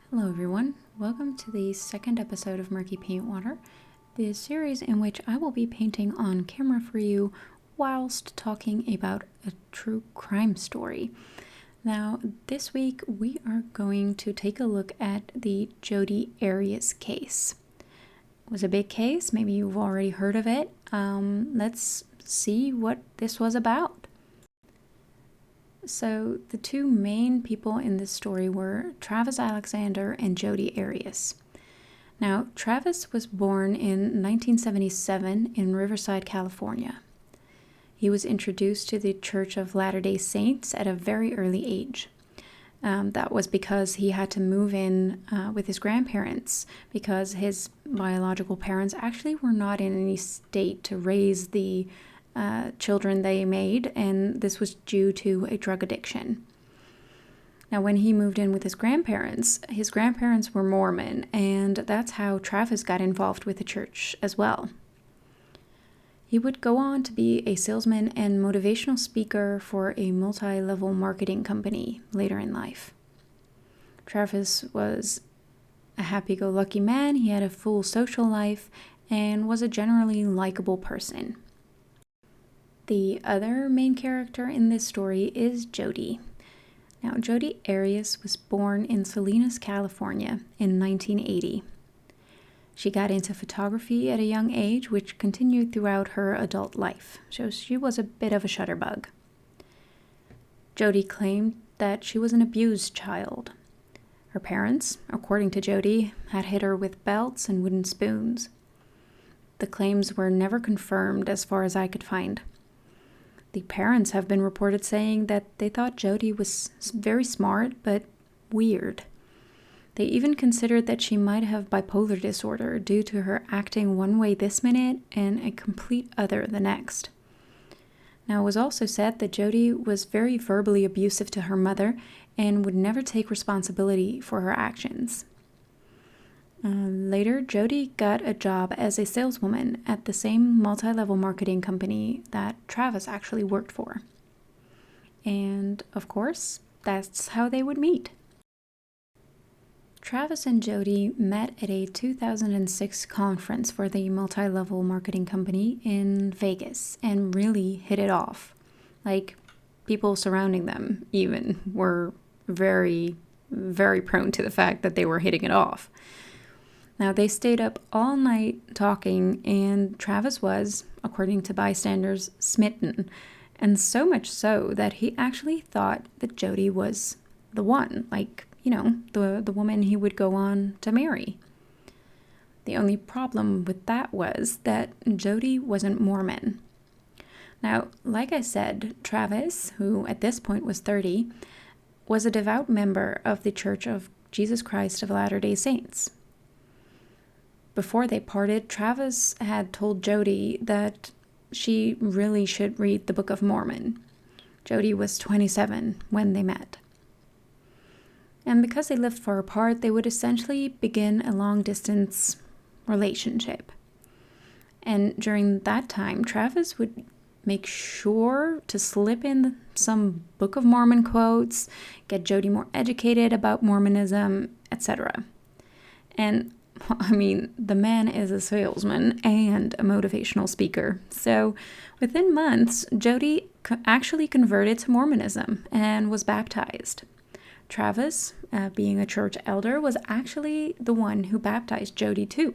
Hello everyone, welcome to the second episode of Murky Paintwater, the series in which I will be painting on camera for you whilst talking about a true crime story. Now, this week we are going to take a look at the Jodi Arias case. It was a big case, maybe you've already heard of it. Let's see what this was about. So the two main people in this story were Travis Alexander and Jodi Arias. Now, Travis was born in 1977 in Riverside, California. He was introduced to the Church of Latter-day Saints at a very early age. That was because he had to move in with his grandparents because his biological parents actually were not in any state to raise the children they made, and this was due to a drug addiction. Now, when he moved in with his grandparents were Mormon, and that's how Travis got involved with the church as well. He would go on to be a salesman and motivational speaker for a multi-level marketing company later in life. Travis was a happy-go-lucky man, he had a full social life, and was a generally likable person. The other main character in this story is Jodi. Now, Jodi Arias was born in Salinas, California in 1980. She got into photography at a young age, which continued throughout her adult life, so she was a bit of a shutterbug. Jodi claimed that she was an abused child. Her parents, according to Jodi, had hit her with belts and wooden spoons. The claims were never confirmed as far as I could find. The parents have been reported saying that they thought Jodi was very smart, but weird. They even considered that she might have bipolar disorder due to her acting one way this minute and a complete other the next. Now, it was also said that Jodi was very verbally abusive to her mother and would never take responsibility for her actions. Later, Jodi got a job as a saleswoman at the same multi-level marketing company that Travis actually worked for. And, of course, that's how they would meet. Travis and Jodi met at a 2006 conference for the multi-level marketing company in Vegas and really hit it off. Like, people surrounding them even were very, very prone to the fact that they were hitting it off. Now, they stayed up all night talking, and Travis was, according to bystanders, smitten, and so much so that he actually thought that Jodi was the one, like, the woman he would go on to marry. The only problem with that was that Jodi wasn't Mormon. Now, like I said, Travis, who at this point was 30, was a devout member of the Church of Jesus Christ of Latter-day Saints. Before they parted, Travis had told Jodi that she really should read the Book of Mormon. Jodi was 27 when they met. And because they lived far apart, they would essentially begin a long-distance relationship. And during that time, Travis would make sure to slip in some Book of Mormon quotes, get Jodi more educated about Mormonism, etc. And I mean, the man is a salesman and a motivational speaker. So within months, Jodi actually converted to Mormonism and was baptized. Travis, being a church elder, was actually the one who baptized Jodi too.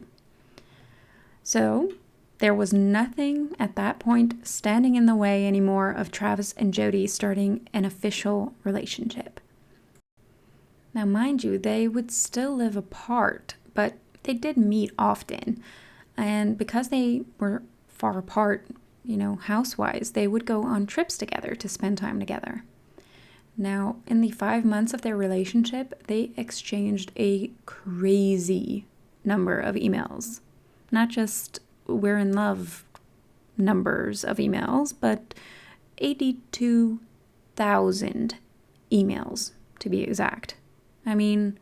So there was nothing at that point standing in the way anymore of Travis and Jodi starting an official relationship. Now, mind you, they would still live apart, but they did meet often, and because they were far apart, house-wise, they would go on trips together to spend time together. Now, in the 5 months of their relationship, they exchanged a crazy number of emails. Not just we're in love numbers of emails, but 82,000 emails, to be exact. I mean,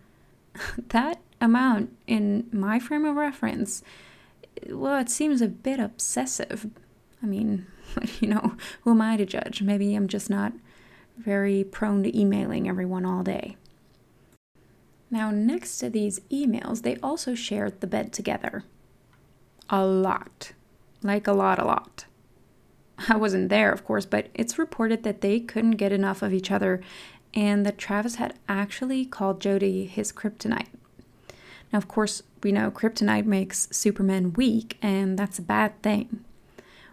that amount in my frame of reference, well, it seems a bit obsessive. I mean, who am I to judge? Maybe I'm just not very prone to emailing everyone all day. Now, next to these emails, they also shared the bed together. A lot. Like a lot. I wasn't there, of course, but it's reported that they couldn't get enough of each other and that Travis had actually called Jodi his kryptonite. Now, of course, we know kryptonite makes Superman weak, and that's a bad thing.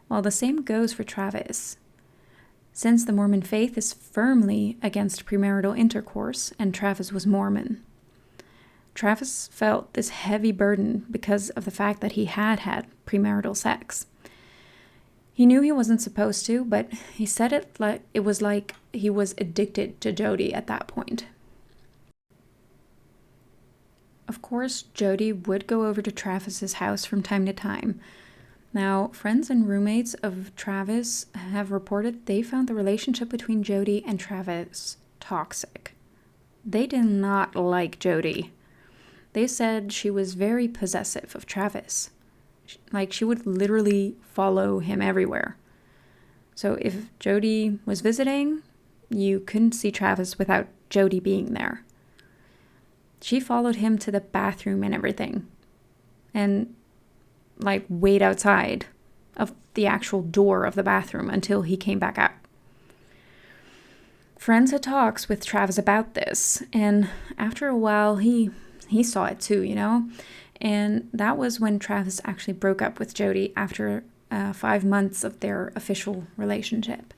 Well, the same goes for Travis. Since the Mormon faith is firmly against premarital intercourse, and Travis was Mormon, Travis felt this heavy burden because of the fact that he had had premarital sex. He knew he wasn't supposed to, but he said it was like he was addicted to Jodi at that point. Of course, Jodi would go over to Travis's house from time to time. Now, friends and roommates of Travis have reported they found the relationship between Jodi and Travis toxic. They did not like Jodi. They said she was very possessive of Travis. Like, she would literally follow him everywhere. So if Jodi was visiting, you couldn't see Travis without Jodi being there. She followed him to the bathroom and everything. And, like, wait outside of the actual door of the bathroom until he came back out. Friends had talks with Travis about this, and after a while, he saw it too, you know? And that was when Travis actually broke up with Jodi after 5 months of their official relationship.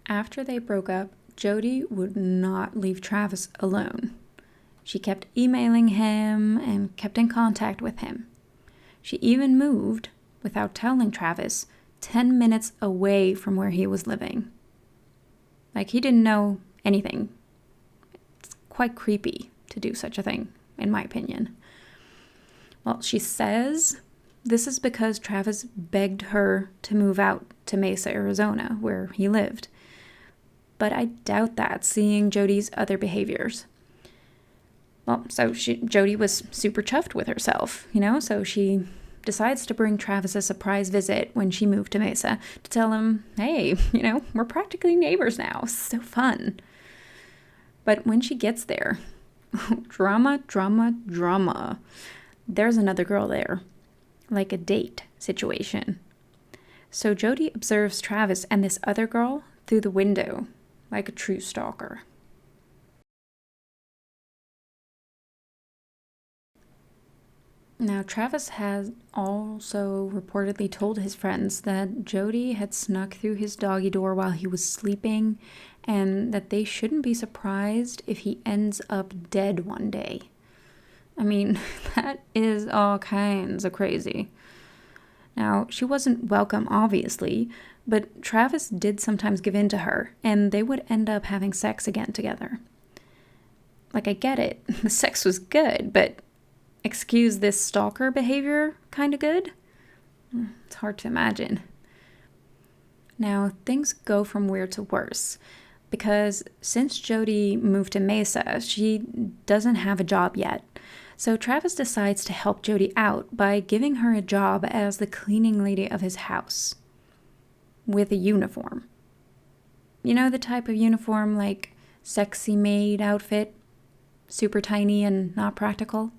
After they broke up, Jodi would not leave Travis alone. She kept emailing him and kept in contact with him. She even moved, without telling Travis, 10 minutes away from where he was living. Like, he didn't know anything. It's quite creepy to do such a thing, in my opinion. Well, she says this is because Travis begged her to move out to Mesa, Arizona, where he lived. But I doubt that, seeing Jodi's other behaviors. Well, so Jodi was super chuffed with herself, you know, so she decides to bring Travis a surprise visit when she moved to Mesa to tell him, hey, you know, we're practically neighbors now. So fun. But when she gets there, drama. There's another girl there, like a date situation. So Jodi observes Travis and this other girl through the window, like a true stalker. Now, Travis has also reportedly told his friends that Jodi had snuck through his doggy door while he was sleeping, and that they shouldn't be surprised if he ends up dead one day. I mean, that is all kinds of crazy. Now, she wasn't welcome, obviously, but Travis did sometimes give in to her, and they would end up having sex again together. Like, I get it, the sex was good, but excuse this stalker behavior kind of good? It's hard to imagine. Now, things go from weird to worse, because since Jodi moved to Mesa, she doesn't have a job yet. So Travis decides to help Jodi out by giving her a job as the cleaning lady of his house, with a uniform. You know, the type of uniform like sexy maid outfit, super tiny and not practical?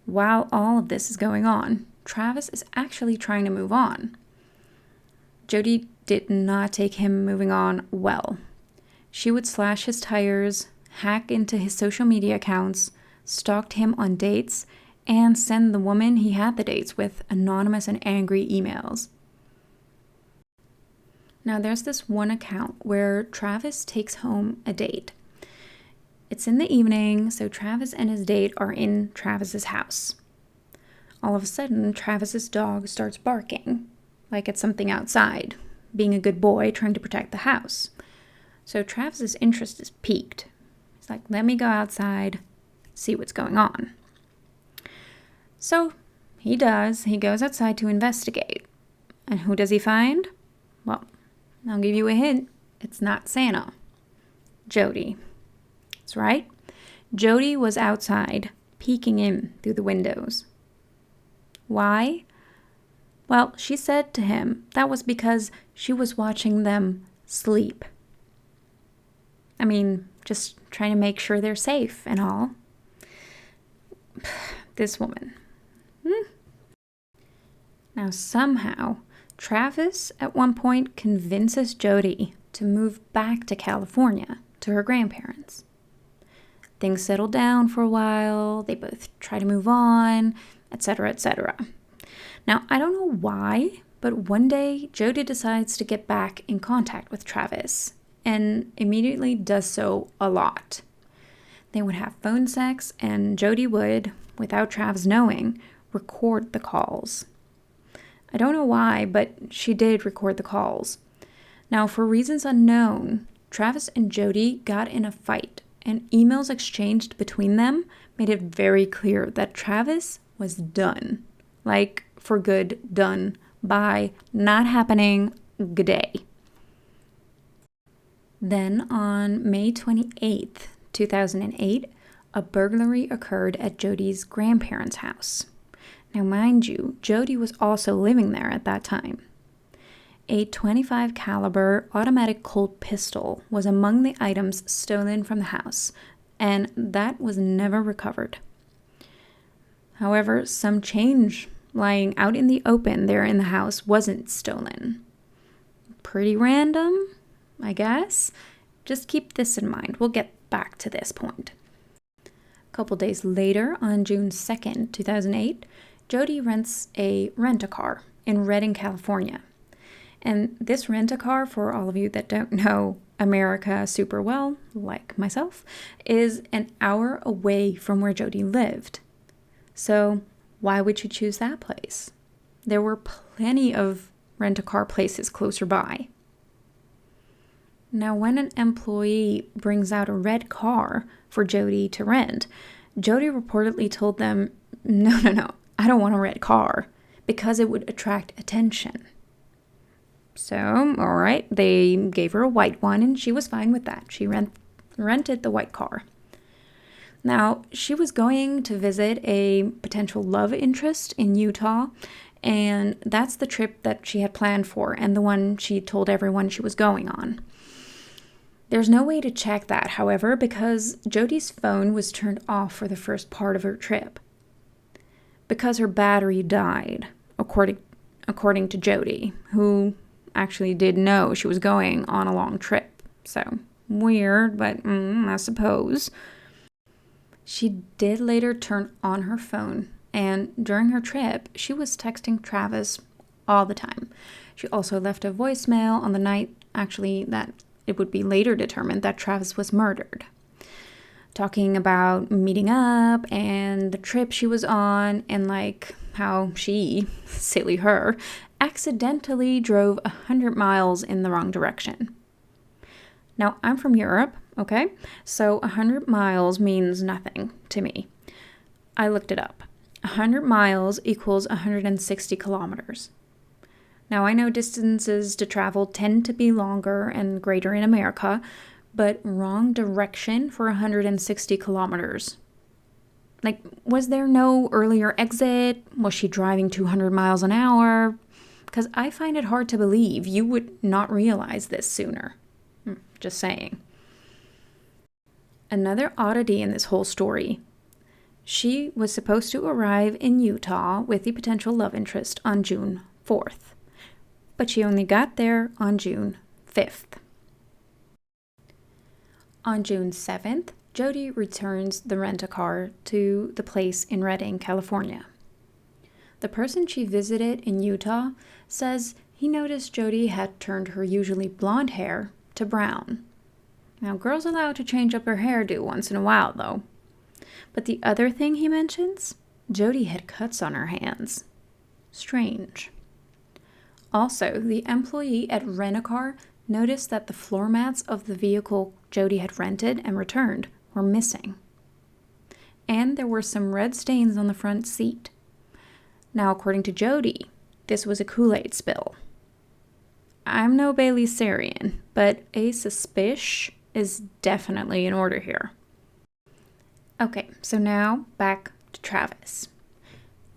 While all of this is going on, Travis is actually trying to move on. Jodi did not take him moving on well. She would slash his tires, hack into his social media accounts, stalked him on dates, and send the woman he had the dates with anonymous and angry emails. Now, there's this one account where Travis takes home a date. It's in the evening, so Travis and his date are in Travis's house. All of a sudden, Travis's dog starts barking, like it's something outside, being a good boy trying to protect the house. So Travis's interest is piqued. He's like, let me go outside, see what's going on. So he does. He goes outside to investigate. And who does he find? Well, I'll give you a hint. It's not Santa. Jodi. That's right. Jodi was outside, peeking in through the windows. Why? Well, she said to him that was because she was watching them sleep. I mean, just trying to make sure they're safe and all. This woman. Now, somehow, Travis at one point convinces Jodi to move back to California to her grandparents. Things settle down for a while, they both try to move on, etc., etc. Now, I don't know why, but one day Jodi decides to get back in contact with Travis and immediately does so a lot. They would have phone sex, and Jodi would, without Travis knowing, record the calls. I don't know why, but she did record the calls. Now, for reasons unknown, Travis and Jodi got in a fight, and emails exchanged between them made it very clear that Travis was done. Like, for good, done. Bye. Not happening. Good day. Then, on May 28th, 2008, a burglary occurred at Jodi's grandparents' house. Now, mind you, Jodi was also living there at that time. A .25 caliber automatic Colt pistol was among the items stolen from the house, and that was never recovered. However, some change lying out in the open there in the house wasn't stolen. Pretty random, I guess. Just keep this in mind. We'll get back to this point. A couple days later, on June 2nd, 2008, Jodi rents a rent-a-car in Redding, California. And this rent-a-car, for all of you that don't know America super well, like myself, is an hour away from where Jodi lived. So why would you choose that place? There were plenty of rent-a-car places closer by. Now, when an employee brings out a red car for Jodi to rent, Jodi reportedly told them, no, I don't want a red car, because it would attract attention. So, all right, they gave her a white one, and she was fine with that. She rented the white car. Now, she was going to visit a potential love interest in Utah, and that's the trip that she had planned for, and the one she told everyone she was going on. There's no way to check that, however, because Jodi's phone was turned off for the first part of her trip. Because her battery died, according to Jodi, who actually did know she was going on a long trip. So, weird, but I suppose. She did later turn on her phone, and during her trip, she was texting Travis all the time. She also left a voicemail on the night, actually, that it would be later determined that Travis was murdered, talking about meeting up and the trip she was on, and like how she, silly her, accidentally drove 100 miles in the wrong direction. Now, I'm from Europe, okay? So 100 miles means nothing to me. I looked it up. 100 miles equals 160 kilometers. Now, I know distances to travel tend to be longer and greater in America, but wrong direction for 160 kilometers. Like, was there no earlier exit? Was she driving 200 miles an hour? Because I find it hard to believe you would not realize this sooner. Just saying. Another oddity in this whole story. She was supposed to arrive in Utah with the potential love interest on June 4th, but she only got there on June 5th. On June 7th, Jodi returns the rent-a-car to the place in Redding, California. The person she visited in Utah says he noticed Jodi had turned her usually blonde hair to brown. Now, girls allowed to change up her hairdo once in a while, though. But the other thing he mentions, Jodi had cuts on her hands. Strange. Also, the employee at Rent-A-Car noticed that the floor mats of the vehicle Jodi had rented and returned were missing. And there were some red stains on the front seat. Now, according to Jodi, this was a Kool-Aid spill. I'm no Bailey Sarian, but a suspicion is definitely in order here. Okay, so now back to Travis.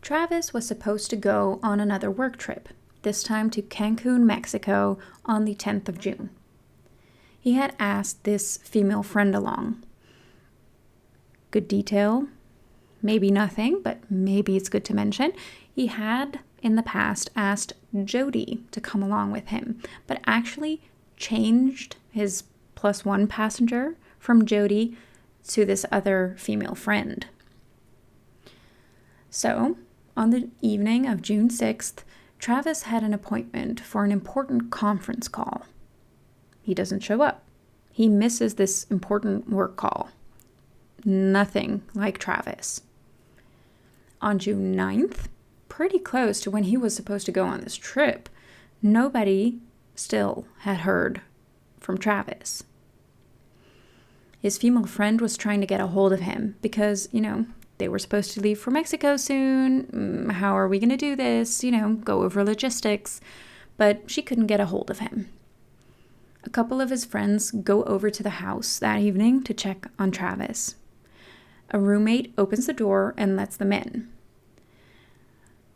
Travis was supposed to go on another work trip, this time to Cancun, Mexico, on the 10th of June. he had asked this female friend along. Good detail, maybe nothing, but maybe it's good to mention. He had in the past asked Jodi to come along with him, but actually changed his +1 passenger from Jodi to this other female friend. So, on the evening of June 6th, Travis had an appointment for an important conference call. He doesn't show up. He misses this important work call. Nothing like Travis. On June 9th, pretty close to when he was supposed to go on this trip, nobody still had heard from Travis. His female friend was trying to get a hold of him because, they were supposed to leave for Mexico soon. How are we going to do this? Go over logistics. But she couldn't get a hold of him. A couple of his friends go over to the house that evening to check on Travis. A roommate opens the door and lets them in.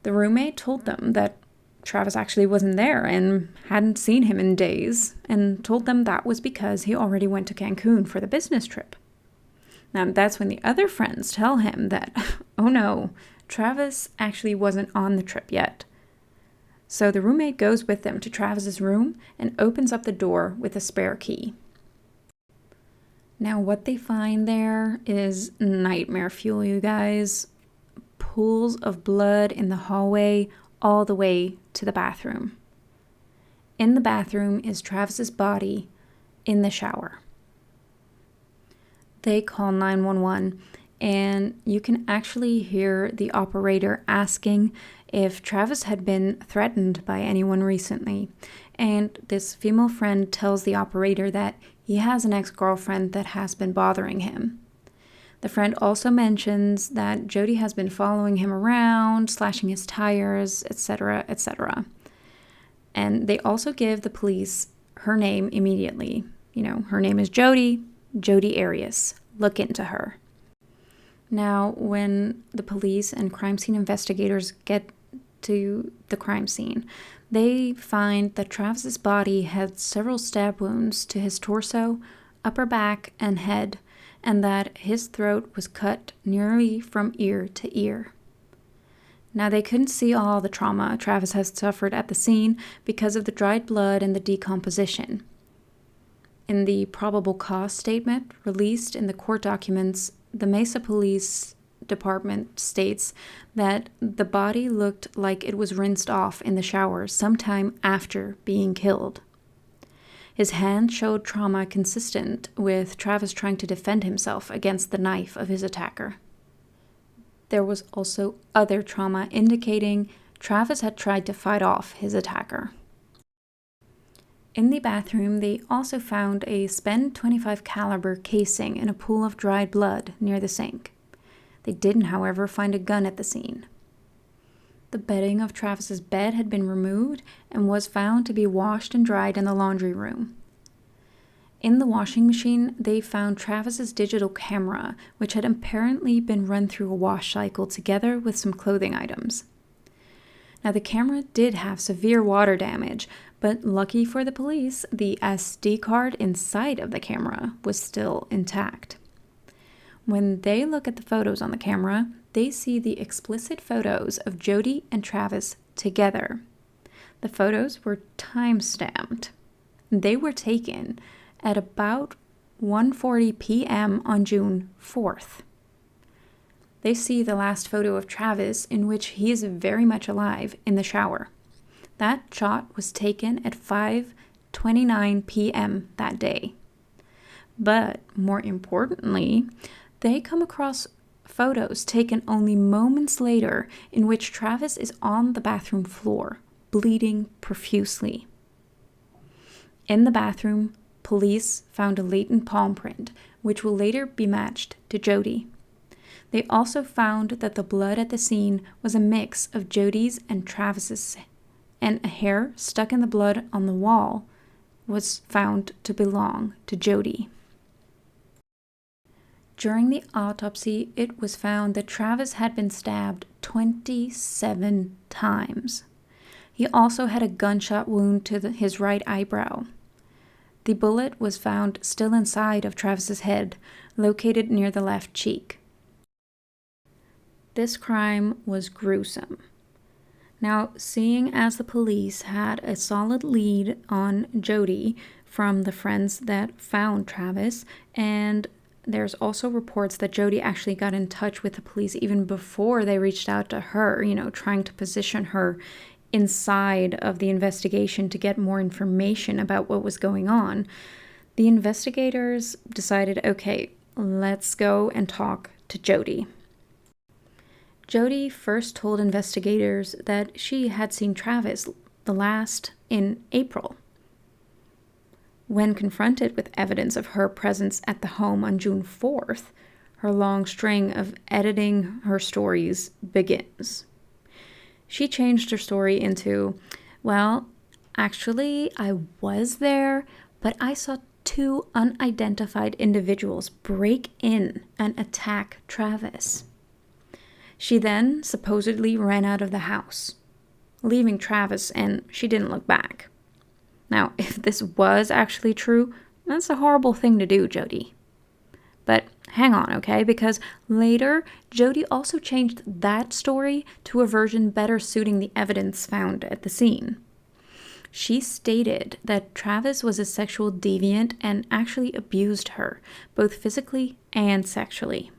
The roommate told them that Travis actually wasn't there and hadn't seen him in days, and told them that was because he already went to Cancun for the business trip. Now, that's when the other friends tell him that, oh no, Travis actually wasn't on the trip yet. So the roommate goes with them to Travis's room and opens up the door with a spare key. Now, what they find there is nightmare fuel, you guys. Pools of blood in the hallway all the way to the bathroom. In the bathroom is Travis's body in the shower. They call 911, and you can actually hear the operator asking if Travis had been threatened by anyone recently. And this female friend tells the operator that he has an ex-girlfriend that has been bothering him. The friend also mentions that Jodi has been following him around, slashing his tires, etc., etc. And they also give the police her name immediately. Her name is Jodi Arias. Look into her. Now, when the police and crime scene investigators get to the crime scene, they find that Travis's body had several stab wounds to his torso, upper back, and head, and that his throat was cut nearly from ear to ear. Now, they couldn't see all the trauma Travis had suffered at the scene because of the dried blood and the decomposition. In the probable cause statement released in the court documents, the Mesa Police Department states that the body looked like it was rinsed off in the shower sometime after being killed. His hand showed trauma consistent with Travis trying to defend himself against the knife of his attacker. There was also other trauma indicating Travis had tried to fight off his attacker. In the bathroom, they also found a spent .25 caliber casing in a pool of dried blood near the sink. They didn't, however, find a gun at the scene. The bedding of Travis's bed had been removed and was found to be washed and dried in the laundry room. In the washing machine, they found Travis's digital camera, which had apparently been run through a wash cycle together with some clothing items. Now, the camera did have severe water damage, but lucky for the police, the SD card inside of the camera was still intact. When they look at the photos on the camera, they see the explicit photos of Jodi and Travis together. The photos were time-stamped. They were taken at about 1:40 p.m. on June 4th. They see the last photo of Travis in which he is very much alive in the shower. That shot was taken at 5:29 p.m. that day. But more importantly, they come across photos taken only moments later in which Travis is on the bathroom floor, bleeding profusely. In the bathroom, police found a latent palm print, which will later be matched to Jodi. They also found that the blood at the scene was a mix of Jodi's and Travis's, and a hair stuck in the blood on the wall was found to belong to Jodi. During the autopsy, it was found that Travis had been stabbed 27 times. He also had a gunshot wound to his right eyebrow. The bullet was found still inside of Travis's head, located near the left cheek. This crime was gruesome. Now, seeing as the police had a solid lead on Jodi from the friends that found Travis, and there's also reports that Jodi actually got in touch with the police even before they reached out to her, trying to position her inside of the investigation to get more information about what was going on. The investigators decided, okay, let's go and talk to Jodi. Jodi first told investigators that she had seen Travis the last in April. When confronted with evidence of her presence at the home on June 4th, her long string of editing her stories begins. She changed her story into, well, actually, I was there, but I saw 2 unidentified individuals break in and attack Travis. She then supposedly ran out of the house, leaving Travis, and she didn't look back. Now, if this was actually true, that's a horrible thing to do, Jodi. But hang on, okay? Because later, Jodi also changed that story to a version better suiting the evidence found at the scene. She stated that Travis was a sexual deviant and actually abused her, both physically and sexually.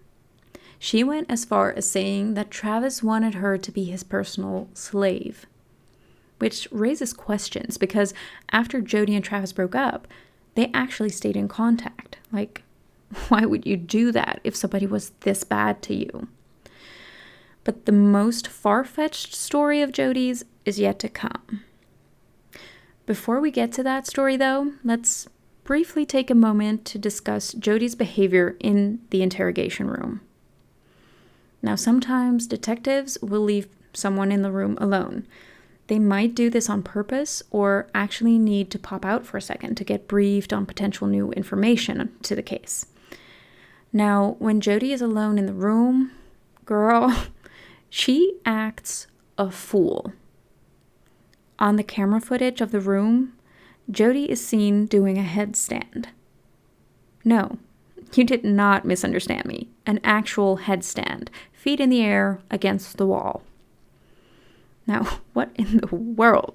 She went as far as saying that Travis wanted her to be his personal slave, which raises questions because after Jodi and Travis broke up, they actually stayed in contact. Like, why would you do that if somebody was this bad to you? But the most far-fetched story of Jodi's is yet to come. Before we get to that story, though, let's briefly take a moment to discuss Jodi's behavior in the interrogation room. Now, sometimes detectives will leave someone in the room alone. They might do this on purpose or actually need to pop out for a second to get briefed on potential new information to the case. Now, when Jodi is alone in the room, girl, she acts a fool. On the camera footage of the room, Jodi is seen doing a headstand. No, you did not misunderstand me. An actual headstand, feet in the air against the wall. Now, what in the world?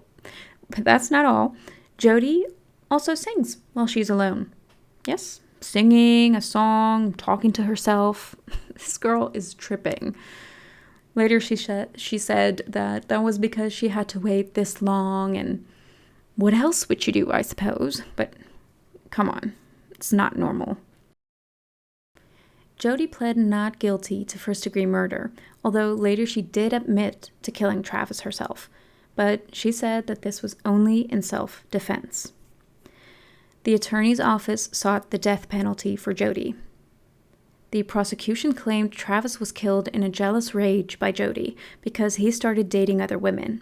But that's not all. Jodi also sings while she's alone. Yes, singing a song, talking to herself. This girl is tripping. Later, she said that was because she had to wait this long, and what else would you do, I suppose? But come on, it's not normal. Jodi pled not guilty to first-degree murder, although later she did admit to killing Travis herself, but she said that this was only in self-defense. The attorney's office sought the death penalty for Jodi. The prosecution claimed Travis was killed in a jealous rage by Jodi because he started dating other women.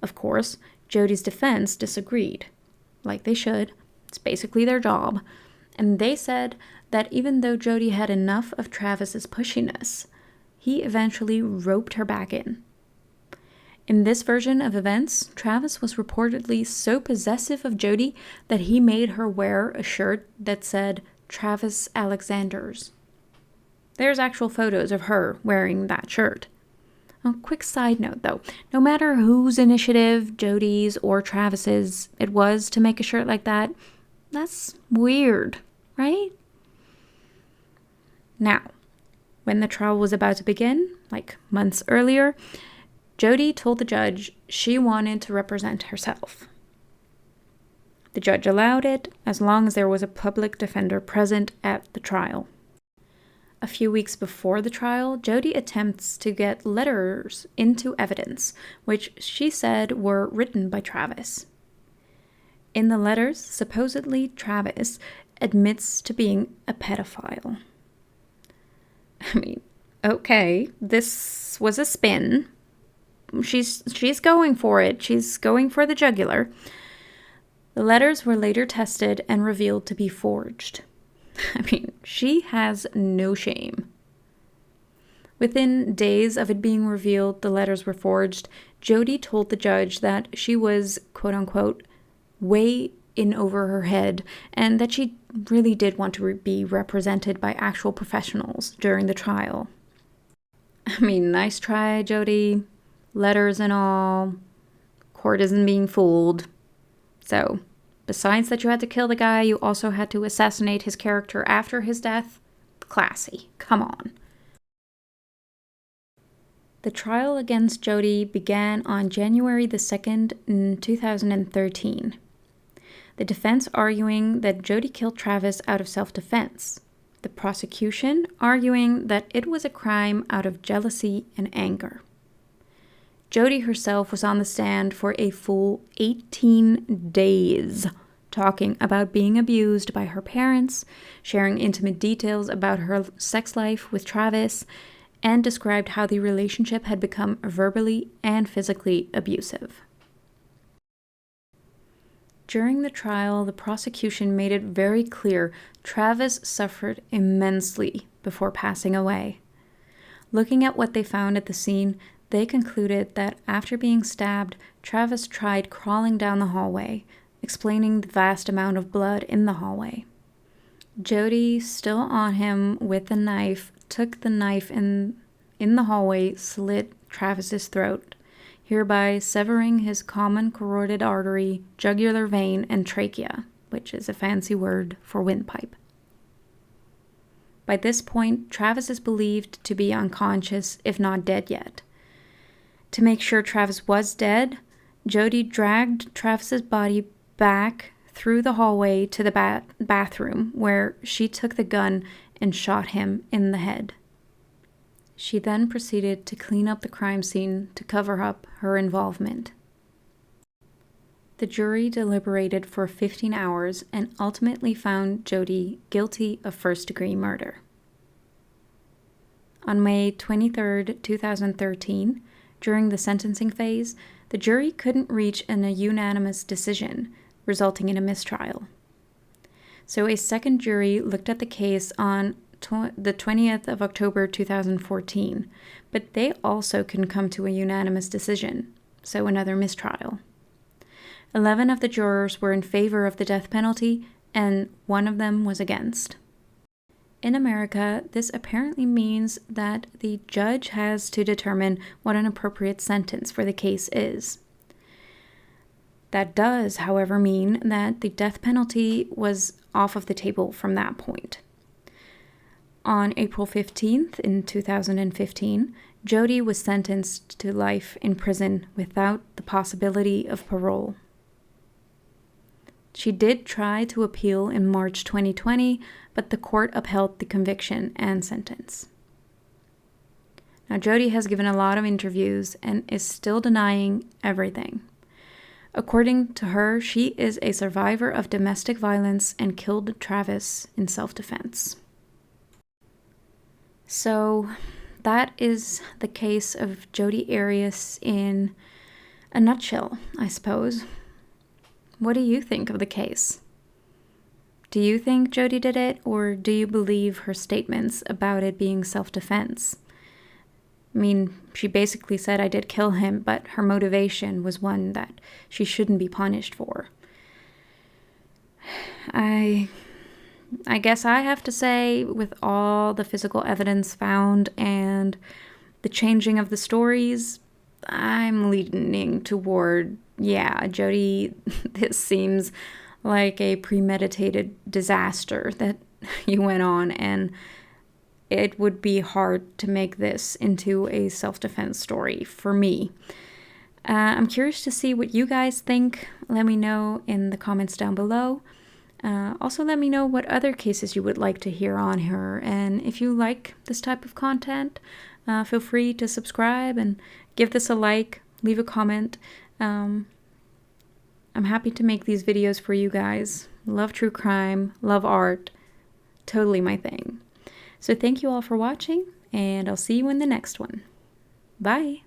Of course, Jodi's defense disagreed. Like they should. It's basically their job. And they said that even though Jodi had enough of Travis's pushiness, he eventually roped her back in. In this version of events, Travis was reportedly so possessive of Jodi that he made her wear a shirt that said Travis Alexander's. There's actual photos of her wearing that shirt. A quick side note though, no matter whose initiative, Jodi's or Travis's, it was to make a shirt like that, that's weird, right? Now, when the trial was about to begin, like months earlier, Jodi told the judge she wanted to represent herself. The judge allowed it as long as there was a public defender present at the trial. A few weeks before the trial, Jodi attempts to get letters into evidence, which she said were written by Travis. In the letters, supposedly Travis admits to being a pedophile. I mean, okay, this was a spin. She's going for it. She's going for the jugular. The letters were later tested and revealed to be forged. I mean, she has no shame. Within days of it being revealed the letters were forged, Jodi told the judge that she was, quote-unquote, way in over her head, and that she really did want to be represented by actual professionals during the trial. I mean, nice try, Jodi. Letters and all. Court isn't being fooled. So, besides that you had to kill the guy, you also had to assassinate his character after his death? Classy. Come on. The trial against Jodi began on January the 2nd, in 2013. The defense arguing that Jodi killed Travis out of self-defense. The prosecution arguing that it was a crime out of jealousy and anger. Jodi herself was on the stand for a full 18 days, talking about being abused by her parents, sharing intimate details about her sex life with Travis, and described how the relationship had become verbally and physically abusive. During the trial, the prosecution made it very clear Travis suffered immensely before passing away. Looking at what they found at the scene, they concluded that after being stabbed, Travis tried crawling down the hallway, explaining the vast amount of blood in the hallway. Jodi, still on him with the knife, took the knife in the hallway, slit Travis's throat, hereby severing his common carotid artery, jugular vein, and trachea, which is a fancy word for windpipe. By this point, Travis is believed to be unconscious, if not dead yet. To make sure Travis was dead, Jodi dragged Travis's body back through the hallway to the bathroom, where she took the gun and shot him in the head. She then proceeded to clean up the crime scene to cover up her involvement. The jury deliberated for 15 hours and ultimately found Jodi guilty of first-degree murder. On May 23, 2013, during the sentencing phase, the jury couldn't reach a unanimous decision, resulting in a mistrial. So a second jury looked at the case on the 20th of October 2014, but they also couldn't come to a unanimous decision, so another mistrial. 11 of the jurors were in favor of the death penalty, and one of them was against. In America, this apparently means that the judge has to determine what an appropriate sentence for the case is. That does, however, mean that the death penalty was off of the table from that point. On April 15th in 2015, Jodi was sentenced to life in prison without the possibility of parole. She did try to appeal in March 2020, but the court upheld the conviction and sentence. Now, Jodi has given a lot of interviews and is still denying everything. According to her, she is a survivor of domestic violence and killed Travis in self-defense. So that is the case of Jodi Arias in a nutshell, I suppose. What do you think of the case? Do you think Jodi did it, or do you believe her statements about it being self-defense? I mean, she basically said, I did kill him, but her motivation was one that she shouldn't be punished for. I guess I have to say, with all the physical evidence found and the changing of the stories, I'm leaning toward, Jodi, this seems like a premeditated disaster that you went on, and it would be hard to make this into a self-defense story for me. I'm curious to see what you guys think. Let me know in the comments down below. Also, let me know what other cases you would like to hear on her. And if you like this type of content, feel free to subscribe and give this a like, leave a comment. I'm happy to make these videos for you guys. Love true crime, love art, totally my thing. So thank you all for watching, and I'll see you in the next one. Bye!